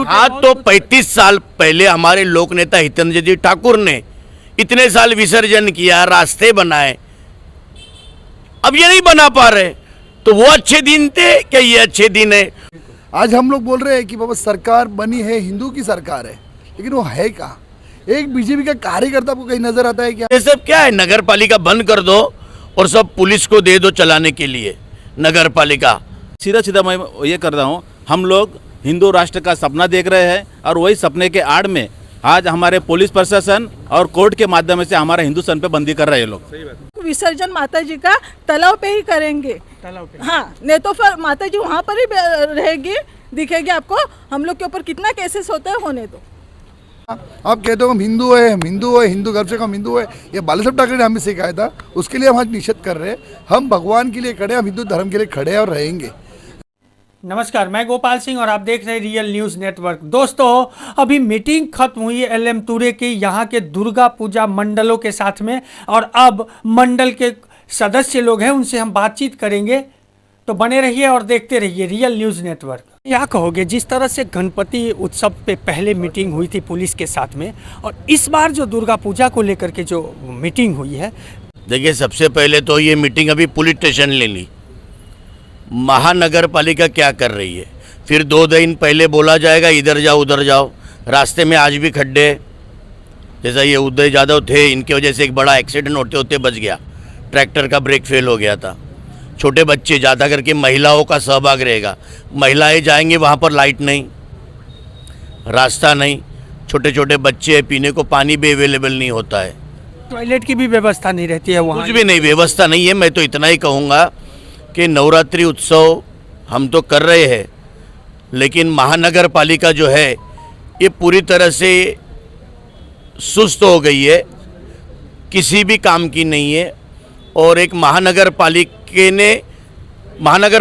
दूर हाँ, तो 35 साल पहले हमारे लोक नेता हितेंद्र जी ठाकुर ने इतने साल विसर्जन किया, रास्ते बनाए, अब ये नहीं बना पा रहे, तो वो अच्छे दिन थे क्या ये अच्छे दिन है? आज हम लोग बोल रहे हैं कि बाबा सरकार बनी है, हिंदू की सरकार है, लेकिन वो है कहाँ? एक बीजेपी का कार्यकर्ता आपको कहीं नजर आता है क्या? ये सब क्या है? नगर पालिका बंद कर दो और सब पुलिस को दे दो चलाने के लिए नगर पालिका। सीधा सीधा मैं ये कर रहा हूँ, हम लोग हिंदू राष्ट्र का सपना देख रहे हैं और वही सपने के आड़ में आज हमारे पुलिस प्रशासन और कोर्ट के माध्यम से हमारा हिंदुस्तान पे बंदी कर रहे हैं लोग। विसर्जन माता जी का तालाब पे ही करेंगे, तालाब पे। हाँ, नहीं तो फिर माता जी वहाँ पर ही रहेगी, दिखेगी आपको। हम लोग के ऊपर कितना केसेस होते हैं, होने दो। आप कहते हो हम हिंदू है, हम हिंदू है, हिंदू गर्भ से हम हिंदू है, ये बालासाहेब ठाकरे ने हमें सिखाया था, उसके लिए हम आज निषेध कर रहे हैं। हम भगवान के लिए खड़े, हम हिंदू धर्म के लिए खड़े हैं और रहेंगे। नमस्कार, मैं गोपाल सिंह और आप देख रहे हैं रियल न्यूज़ नेटवर्क। दोस्तों, अभी मीटिंग खत्म हुई है एलएम तुरे की यहाँ के दुर्गा पूजा मंडलों के साथ में, और अब मंडल के सदस्य लोग हैं उनसे हम बातचीत करेंगे, तो बने रहिए और देखते रहिए रियल न्यूज़ नेटवर्क। क्या कहोगे, जिस तरह से गणपति उत्सव पे पहले मीटिंग हुई थी पुलिस के साथ में, और इस बार जो दुर्गा पूजा को लेकर के जो मीटिंग हुई है? देखिए, सबसे पहले तो ये मीटिंग अभी पुलिस स्टेशन ले ली। महानगर पालिका क्या कर रही है? फिर 2 दिन पहले बोला जाएगा इधर जाओ उधर जाओ, रास्ते में आज भी खड्डे, जैसा ये उदय यादव थे, इनकी वजह से एक बड़ा एक्सीडेंट होते होते बच गया, ट्रैक्टर का ब्रेक फेल हो गया था। छोटे बच्चे, ज़्यादा करके महिलाओं का सहभाग रहेगा, महिलाएं जाएंगी वहाँ पर, लाइट नहीं, रास्ता नहीं, छोटे छोटे बच्चे, पीने को पानी भी अवेलेबल नहीं होता है, टॉयलेट की भी व्यवस्था नहीं रहती है वहाँ, कुछ भी नहीं व्यवस्था नहीं है। मैं तो इतना ही कहूँगा कि नवरात्रि उत्सव हम तो कर रहे हैं, लेकिन महानगर पालिका जो है ये पूरी तरह से सुस्त हो गई है, किसी भी काम की नहीं है। और एक महानगर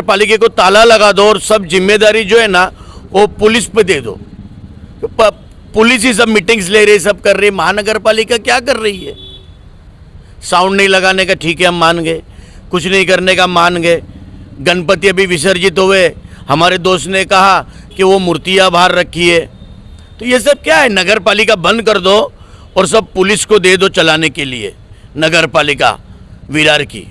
पालिका को ताला लगा दो और सब जिम्मेदारी जो है ना वो पुलिस पे दे दो। पुलिस ही सब मीटिंग्स ले रही, सब कर रही, महानगर पालिका क्या कर रही है? साउंड नहीं लगाने का ठीक है, हम मान गए, कुछ नहीं करने का मान गए। गणपति अभी विसर्जित हुए, हमारे दोस्त ने कहा कि वो मूर्तियाँ बाहर रखी है, तो ये सब क्या है? नगर पालिका बंद कर दो और सब पुलिस को दे दो चलाने के लिए नगर पालिका विरार की।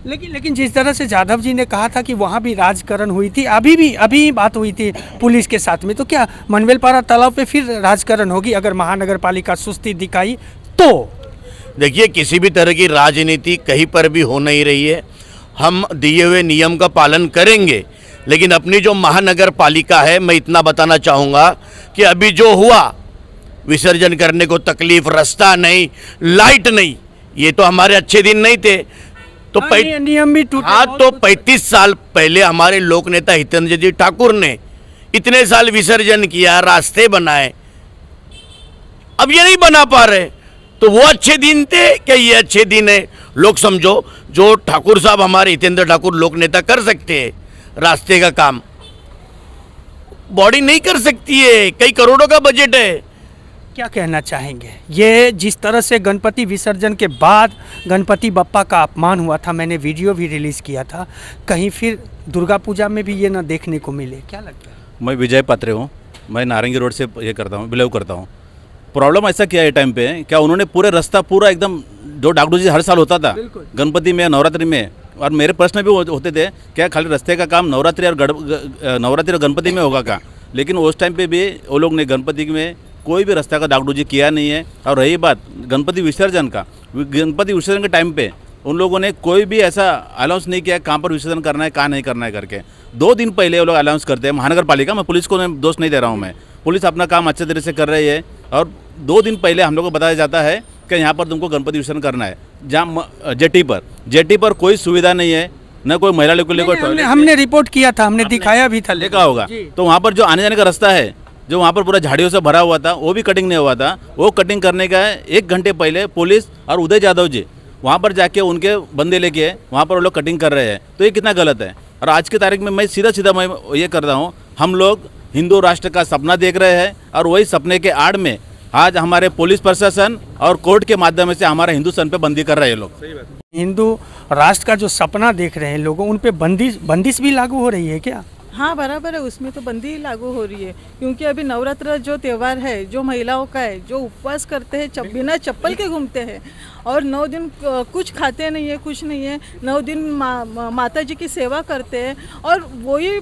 लेकिन जिस तरह से जाधव जी ने कहा था कि वहाँ भी राजकरण हुई थी, अभी बात हुई थी पुलिस के साथ में, तो क्या मनवेलपारा तालाब पे फिर राजकरण होगी अगर महानगर पालिका सुस्ती दिखाई तो? देखिए, किसी भी तरह की राजनीति कहीं पर भी हो नहीं रही है। हम दिए हुए नियम का पालन करेंगे, लेकिन अपनी जो महानगर पालिका है, मैं इतना बताना चाहूँगा कि अभी जो हुआ, विसर्जन करने को तकलीफ, रास्ता नहीं, लाइट नहीं, ये तो हमारे अच्छे दिन नहीं थे। तो नियम भी टूटे। हाँ, तो 35 साल पहले हमारे लोक नेता हितेंद्र जी ठाकुर ने इतने साल विसर्जन किया, रास्ते बनाए, अब ये नहीं बना पा रहे, तो वो अच्छे दिन थे क्या ये अच्छे दिन है? लोग समझो, जो ठाकुर साहब हमारे हितेंद्र ठाकुर लोक नेता कर सकते हैं रास्ते का काम, बॉडी नहीं कर सकती है, कई करोड़ों का बजट है। क्या कहना चाहेंगे? ये जिस तरह से गणपति विसर्जन के बाद गणपति बप्पा का अपमान हुआ था, मैंने वीडियो भी रिलीज़ किया था, कहीं फिर दुर्गा पूजा में भी ये ना देखने को मिले, क्या लगता है? मैं विजय पात्रे हूँ, मैं नारंगी रोड से ये करता हूँ, बिलोव करता हूँ। प्रॉब्लम ऐसा क्या है टाइम पे, क्या उन्होंने पूरे रास्ता पूरा एकदम, जो डाकडूजी हर साल होता था गणपति में, नवरात्रि में, और मेरे प्रश्न भी होते थे क्या खाली रास्ते का काम नवरात्रि और गणपति में होगा क्या? लेकिन उस टाइम पे भी वो लोग ने गणपति में कोई भी रास्ता का डाकडूजी किया नहीं है। और रही बात गणपति विसर्जन का, गणपति विसर्जन के टाइम पे उन लोगों ने कोई भी ऐसा अनाउंस नहीं किया कहाँ पर विसर्जन करना है, कहाँ नहीं करना है करके। 2 दिन पहले वो लोग अनाउंस करते हैं महानगर पालिका, मैं पुलिस को दोष नहीं दे रहा हूँ, मैं पुलिस अपना काम अच्छे तरह से कर रही है, और 2 दिन पहले हम लोग को बताया जाता है कि यहाँ पर तुमको गणपति विसर्जन करना है, जहाँ जेटी पर कोई सुविधा नहीं है, न कोई महिला लोग के लिए कोई टॉयलेट। हमने रिपोर्ट किया था, हमने दिखाया भी था, देखा होगा। तो वहाँ पर जो आने जाने का रास्ता है, जो वहाँ पर पूरा झाड़ियों से भरा हुआ था, वो भी कटिंग नहीं हुआ था। वो कटिंग करने का 1 घंटे पहले पुलिस और उदय यादव जी वहाँ पर जाके उनके बंदे लेके वहाँ पर वो लोग कटिंग कर रहे हैं, तो ये कितना गलत है। और आज की तारीख में मैं सीधा मैं ये कर रहा हूँ, हम लोग हिंदू राष्ट्र का सपना देख रहे हैं, और वही सपने के आड़ में आज हमारे पुलिस प्रशासन और कोर्ट के माध्यम से हमारा हिंदुस्तान पे बंदी कर रहे हैं लोग। हिंदू राष्ट्र का जो सपना देख रहे हैं लोगों, उन पे बंदिश भी लागू हो रही है क्या? हाँ बराबर है, उसमें तो बंदी ही लागू हो रही है क्योंकि अभी नवरात्र जो त्यौहार है जो महिलाओं का है, जो उपवास करते हैं, बिना चप्पल के घूमते हैं और 9 दिन कुछ खाते नहीं है, कुछ नहीं है, 9 दिन माता जी की सेवा करते हैं और वही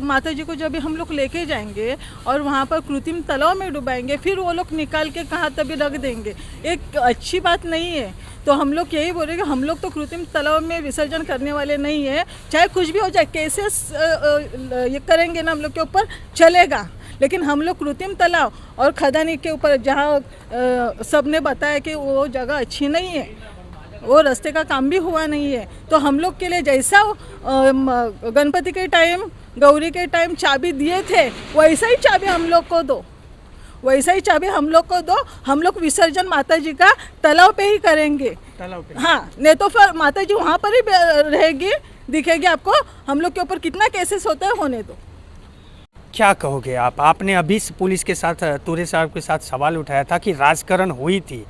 माता जी को जब हम लोग लेके जाएंगे और वहाँ पर कृत्रिम तालाब में डुबाएंगे, फिर वो लोग निकाल के कहाँ तभी रख देंगे, एक अच्छी बात नहीं है। तो हम लोग यही बोल रहे हैं कि हम लोग तो कृत्रिम तालाब में विसर्जन करने वाले नहीं है, चाहे कुछ भी हो जाए, केसेस ये करेंगे ना हम लोग के ऊपर चलेगा, लेकिन हम लोग कृत्रिम तालाब और खदानी के ऊपर जहाँ सब ने बताया कि वो जगह अच्छी नहीं है, वो रास्ते का काम भी हुआ नहीं है, तो हम लोग के लिए जैसा गणपति के टाइम, गौरी के टाइम चाबी दिए थे वैसा ही चाबी हम लोग को दो, वैसा ही चाबी हम लोग को दो। हम लोग विसर्जन माता जी का तालाब पे ही करेंगे, तालाब पे। हाँ, नहीं तो फिर माता जी वहाँ पर ही रहेगी, दिखेगी आपको। हम लोग के ऊपर कितना केसेस होता है, होने दो। क्या कहोगे आप? आपने अभी पुलिस के साथ, तुरे साहब के साथ सवाल उठाया था कि राजकरण हुई थी।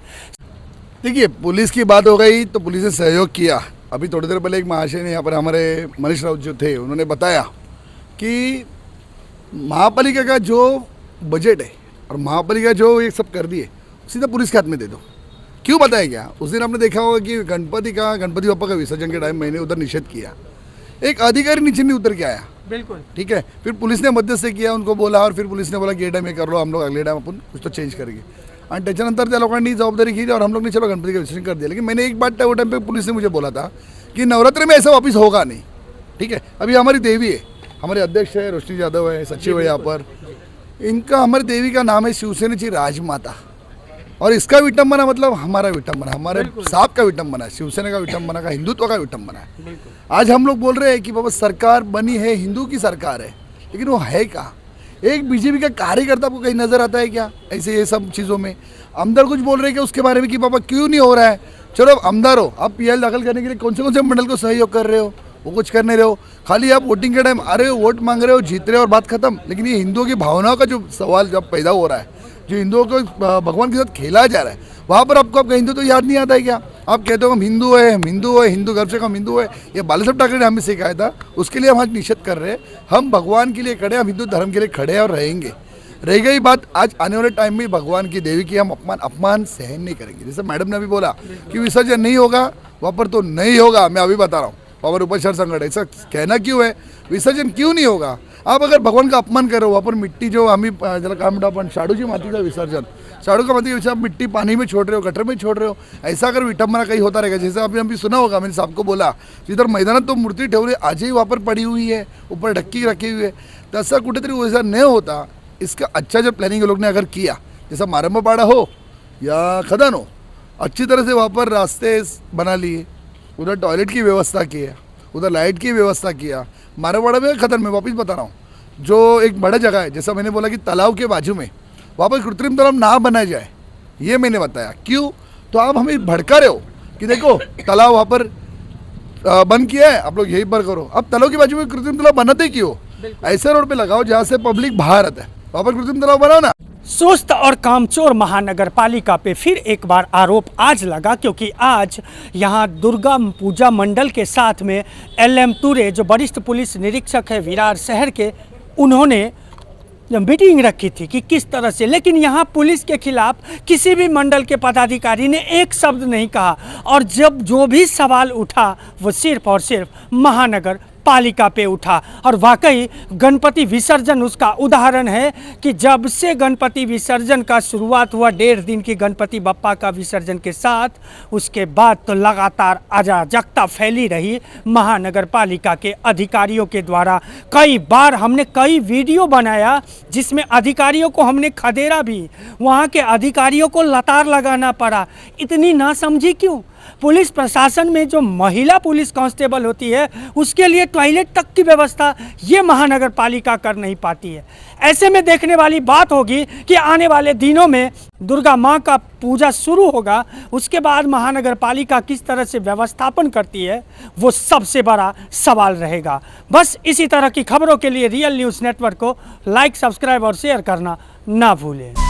देखिए, पुलिस की बात हो गई तो पुलिस ने सहयोग किया। अभी थोड़ी देर पहले एक महाशय ने यहाँ पर, हमारे मनीष राउत जो थे, उन्होंने बताया कि महापालिका का जो बजट है और महापालिका जो ये सब कर दिए सीधा पुलिस के हाथ में दे दो। क्यों बताया क्या? उस दिन आपने देखा होगा कि गणपति बप्पा का विसर्जन के टाइम मैंने उधर निषेध किया, एक अधिकारी नीचे नहीं उतर के आया। बिल्कुल ठीक है, फिर पुलिस ने मध्यस्थ किया, उनको बोला और फिर पुलिस ने बोला कि ये टाइम ये कर लो, हम लोग अगले टाइम अपन कुछ तो चेंज करेंगे। आणि त्याच्यानंतर त्या लोकांनी जबाबदारी घेतली और हम लोग ने चलो गणपति का विसर्जन कर दिया। लेकिन मैंने एक बात वो टाइम पे पुलिस ने मुझे बोला था कि नवरात्रि में ऐसा वापस होगा नहीं। ठीक है, अभी हमारी देवी है, हमारे अध्यक्ष है रोशनी यादव है, सचिव है यहाँ पर, इनका, हमारी देवी का नाम है शिवसेनेची राजमाता। और इसका विटंबना मतलब हमारा विटंबना, हमारे साहब का विटंबना, शिवसेना का विटंबना, का हिंदुत्व का विटंबना है। आज हम लोग बोल रहे हैं कि बाबा सरकार बनी है, हिंदू की सरकार है, लेकिन वो है क्या? एक बीजेपी का कार्यकर्ता आपको कहीं नजर आता है क्या ऐसे ये सब चीज़ों में? आमदार कुछ बोल रहे हैं कि उसके बारे में कि बाबा क्यों नहीं हो रहा है? चलो अब आमदार हो, आप पीएल दाखिल करने के लिए कौन से मंडल को सहयोग कर रहे हो? वो कुछ कर नहीं रहे हो, खाली आप वोटिंग के टाइम आ रहे हो, वोट मांग रहे हो, जीत रहे हो और बात खत्म। लेकिन ये हिंदुओं की भावनाओं का जो सवाल जब पैदा हो रहा है, जो हिंदुओं को भगवान के साथ खेला जा रहा है, वहाँ पर आपको आपका हिंदू तो याद नहीं आता है क्या? आप कहते हो हम हिंदू है, हिंदू गर्भ से हम हिंदू है। ये बालासाहेब ठाकरे ने हमें सिखाया था, उसके लिए हम आज निषेध कर रहे हैं। हम भगवान के लिए खड़े, हम हिंदू धर्म के लिए खड़े हैं और रहेंगे। रह गई बात आज आने वाले टाइम में भगवान की, देवी की हम अपमान सहन नहीं करेंगे। जैसे मैडम ने अभी बोला कि विसर्जन नहीं होगा, वहाँ पर तो नहीं होगा। मैं अभी बता रहा हूँ, पावर उपशहर संगठन ऐसा कहना क्यों है? विसर्जन क्यों नहीं होगा? आप अगर भगवान का अपमान करो, वहाँ पर मिट्टी जो आम्ही ज्याला काय म्हणतो आपण शाडूची मातीचा विसर्जन, शाडू का माती आप मिट्टी पानी में छोड़ रहे हो, गटर में छोड़ रहे हो, ऐसा अगर विटंबना कहीं होता रहेगा। जैसे अभी अभी सुना होगा, मैंने सबको बोला जिधर मैदानात तो मूर्ति ठेवली आजही वहाँ पर पड़ी हुई है, ऊपर ढक्की रखी हुई है, तसा कुठेतरी वैसा नहीं होता। इसका अच्छा जो प्लानिंग लोग ने अगर किया, जैसा मारम्बापाड़ा हो या खदान हो, अच्छी तरह से वहाँ पर रास्ते बना लिए, उधर टॉयलेट की व्यवस्था की है, उधर लाइट की व्यवस्था किया। मारवाड़ा में खतन में वापस बता रहा हूँ, जो एक बड़ा जगह है, जैसा मैंने बोला कि तालाब के बाजू में वहाँ पर कृत्रिम तालाब ना बनाया जाए, ये मैंने बताया। क्यों? तो आप हमें भड़का रहे हो कि देखो तालाब वहाँ पर बंद किया है, आप लोग यहीं पर करो। अब तालाब के बाजू में कृत्रिम तालाब बनाते क्यों? ऐसे रोड पे लगाओ जहाँ से पब्लिक बाहर आता है, वहाँ पर कृत्रिम तालाब बनाओ ना। सुस्त और कामचोर महानगर पालिका पे फिर एक बार आरोप आज लगा, क्योंकि आज यहाँ दुर्गा पूजा मंडल के साथ में LM तुरे, जो वरिष्ठ पुलिस निरीक्षक है विरार शहर के, उन्होंने मीटिंग रखी थी कि किस तरह से, लेकिन यहाँ पुलिस के खिलाफ किसी भी मंडल के पदाधिकारी ने एक शब्द नहीं कहा। और जब जो भी सवाल उठा वो सिर्फ और सिर्फ महानगर पालिका पे उठा। और वाकई गणपति विसर्जन उसका उदाहरण है कि जब से गणपति विसर्जन का शुरुआत हुआ, 1.5 दिन की गणपति बप्पा का विसर्जन के साथ, उसके बाद तो लगातार अराजकता फैली रही महानगर पालिका के अधिकारियों के द्वारा। कई बार हमने कई वीडियो बनाया जिसमें अधिकारियों को हमने खदेड़ा भी, वहाँ के अधिकारियों को लतार लगाना पड़ा। इतनी नासमझी क्यों? पुलिस प्रशासन में जो महिला पुलिस कांस्टेबल होती है, उसके लिए टॉयलेट तक की व्यवस्था ये महानगर पालिका कर नहीं पाती है। ऐसे में देखने वाली बात होगी कि आने वाले दिनों में दुर्गा माँ का पूजा शुरू होगा, उसके बाद महानगर पालिका किस तरह से व्यवस्थापन करती है, वो सबसे बड़ा सवाल रहेगा। बस इसी तरह की खबरों के लिए रियल न्यूज़ नेटवर्क को लाइक, सब्सक्राइब और शेयर करना ना भूलें।